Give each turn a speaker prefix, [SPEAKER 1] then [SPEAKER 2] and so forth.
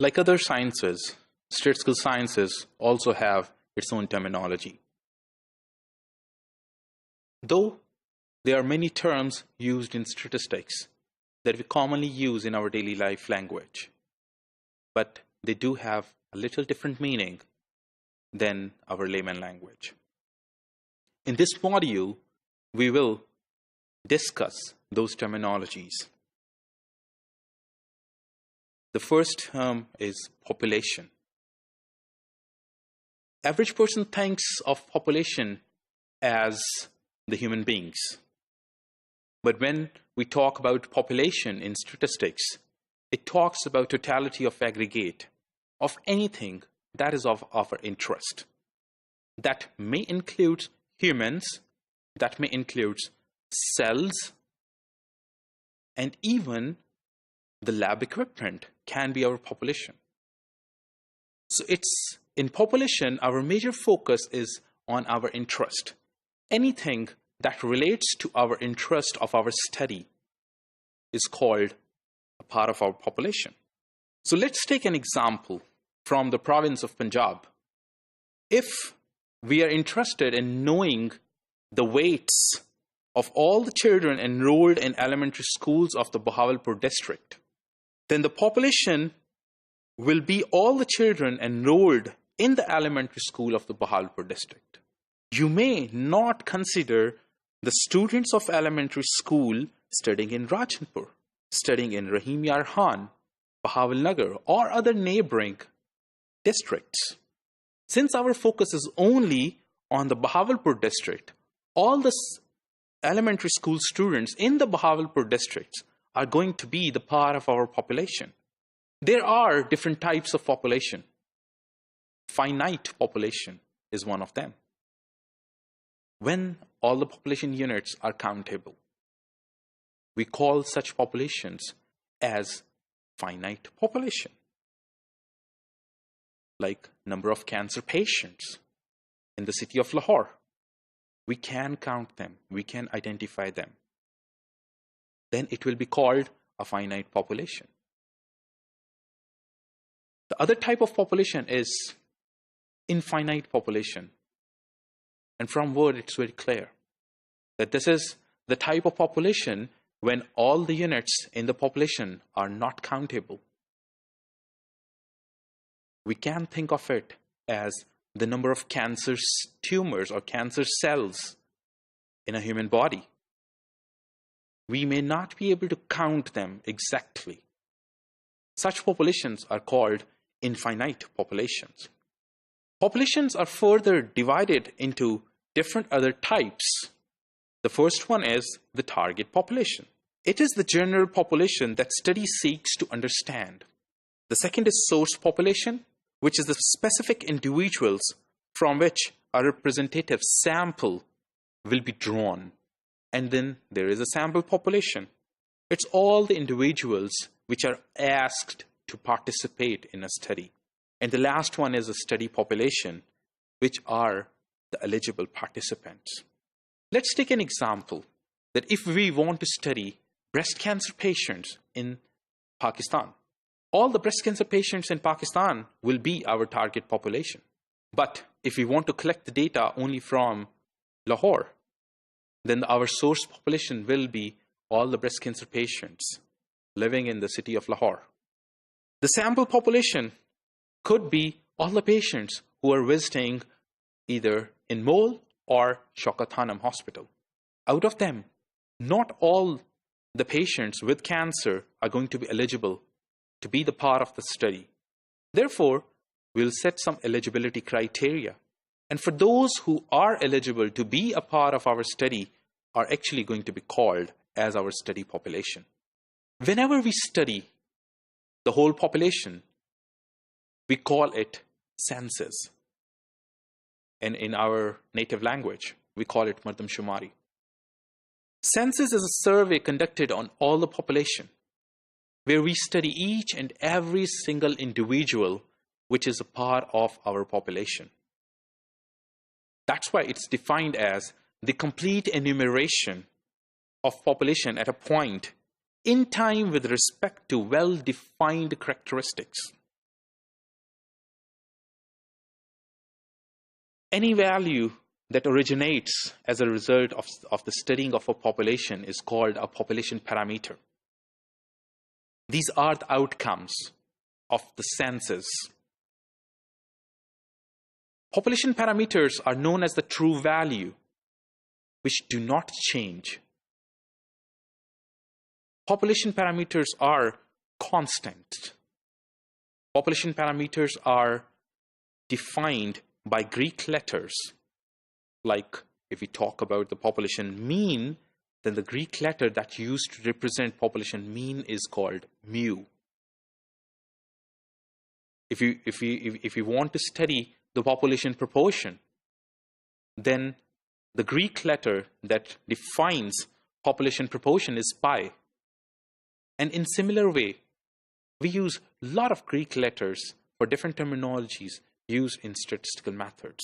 [SPEAKER 1] Like other sciences, statistical sciences also have its own terminology. Though there are many terms used in statistics that we commonly use in our daily life language, but they do have a little different meaning than our layman language. In this module, we will discuss those terminologies. The first term is population. Average person thinks of population as the human beings. But when we talk about population in statistics, it talks about totality of aggregate of anything that is of our interest. That may include humans, that may include cells, and even the lab equipment can be our population. So in population, our major focus is on our interest. Anything that relates to our interest of our study is called a part of our population. So let's take an example from the province of Punjab. If we are interested in knowing the weights of all the children enrolled in elementary schools of the Bahawalpur district, then the population will be all the children enrolled in the elementary school of the Bahawalpur district. You may not consider the students of elementary school studying in Rajanpur, studying in Rahim Yar Khan, Bahawalnagar, or other neighboring districts. Since our focus is only on the Bahawalpur district, all the elementary school students in the Bahawalpur districts are going to be the part of our population. There are different types of population. Finite population is one of them. When all the population units are countable, we call such populations as finite population. Like number of cancer patients in the city of Lahore. We can count them, we can identify them. Then it will be called a finite population. The other type of population is infinite population. And from word, it's very clear that this is the type of population when all the units in the population are not countable. We can think of it as the number of cancer tumors or cancer cells in a human body. We may not be able to count them exactly. Such populations are called infinite populations. Populations are further divided into different other types. The first one is the target population. It is the general population that study seeks to understand. The second is source population, which is the specific individuals from which a representative sample will be drawn. And then there is a sample population. It's all the individuals which are asked to participate in a study. And the last one is a study population, which are the eligible participants. Let's take an example that if we want to study breast cancer patients in Pakistan, all the breast cancer patients in Pakistan will be our target population. But if we want to collect the data only from Lahore, then our source population will be all the breast cancer patients living in the city of Lahore. The sample population could be all the patients who are visiting either in Mole or Shaukat Khanum Hospital. Out of them, not all the patients with cancer are going to be eligible to be the part of the study. Therefore, we'll set some eligibility criteria. And for those who are eligible to be a part of our study are actually going to be called as our study population. Whenever we study the whole population, we call it census. And in our native language, we call it Mardam Shumari. Census is a survey conducted on all the population, where we study each and every single individual which is a part of our population. That's why it's defined as the complete enumeration of population at a point in time with respect to well-defined characteristics. Any value that originates as a result of the studying of a population is called a population parameter. These are the outcomes of the census. Population parameters are known as the true value, which do not change. Population parameters are constant. Population parameters are defined by Greek letters. Like if we talk about the population mean, then the Greek letter that used to represent population mean is called mu. If you want to study the population proportion, then the Greek letter that defines population proportion is pi. And in similar way, we use a lot of Greek letters for different terminologies used in statistical methods.